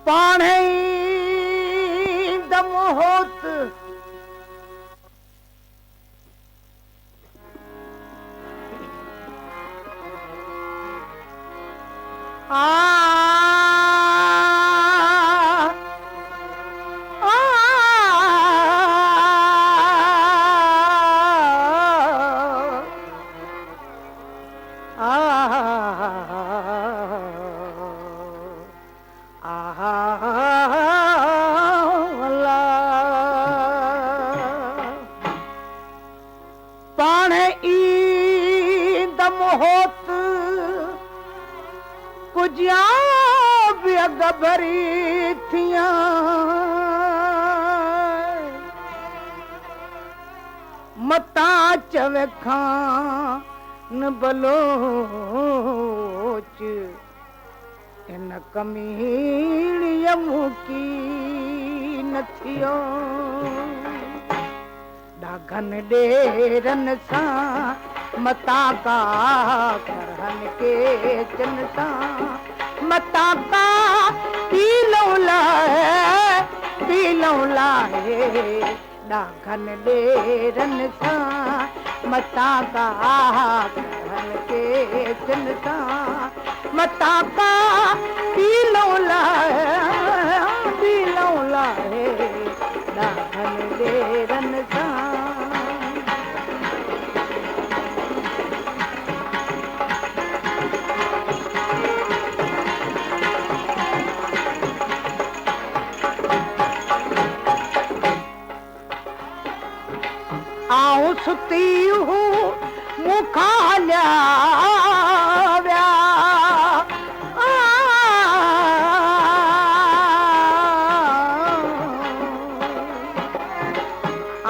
पाणे दम होत पाणे ई दम होत कुजिया भी अग भरी थिया मता चवे खान बलोच इन कमीणीअ मुकी न थियो डाघन डेरन सां मता का करहन के चिन सां मता का पीलो लाए डाघन डेरन सां मता का करहन के चिन सां मता का पीलो लाए डाघन डेरन सां आऊं सुती हूँ मुखा लिया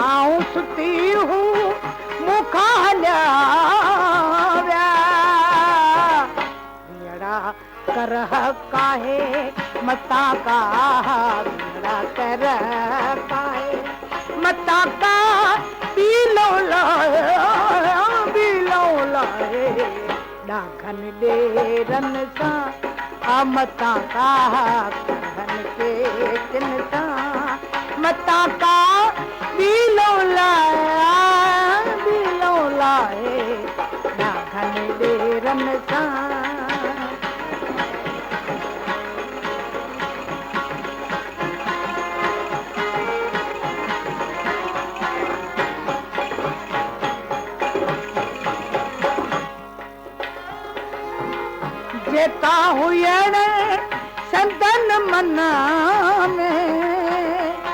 आऊं सुती हूँ मुखा लिया करह काहे मता का कर काहे मता का पीलो लाए डाघन डेरन सां मता का करहन के चिन सां मता का पीलो लाए डाघन डेरन सां जेता हुयण संदन मना में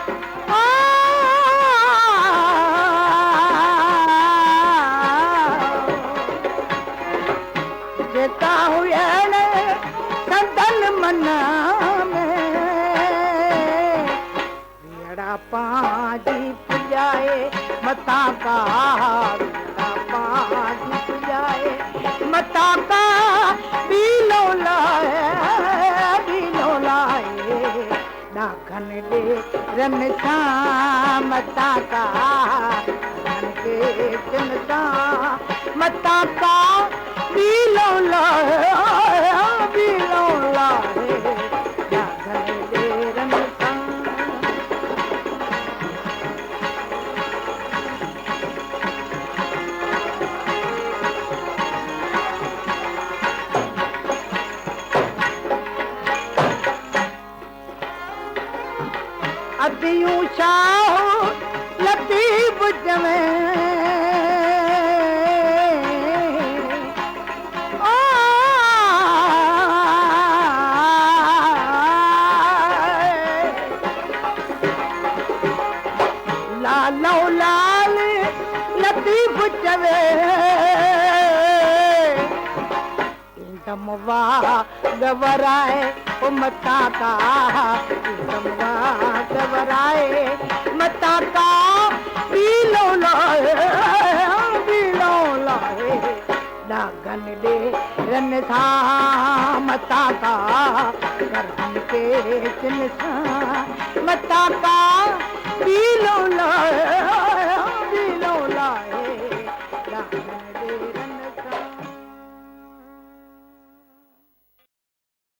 जेता हुयण संदन मना में वीड़ा पाजी पुजाए मता का वीड़ा पाजी पुजाए मता का पीलो लाए डाघन डेरन सां मता का करहन के चिन सां मता का पीलो लाए डाघन डेरन सां अदियूं शाह लतीफ़ जमे लालो लाल लतीफ़ चवे दमवा गवराए मता का दमवा गवराए मता का पीलो लाए डाघन डेरन सां मता का करहन के चिन सां मता का पीलो लाए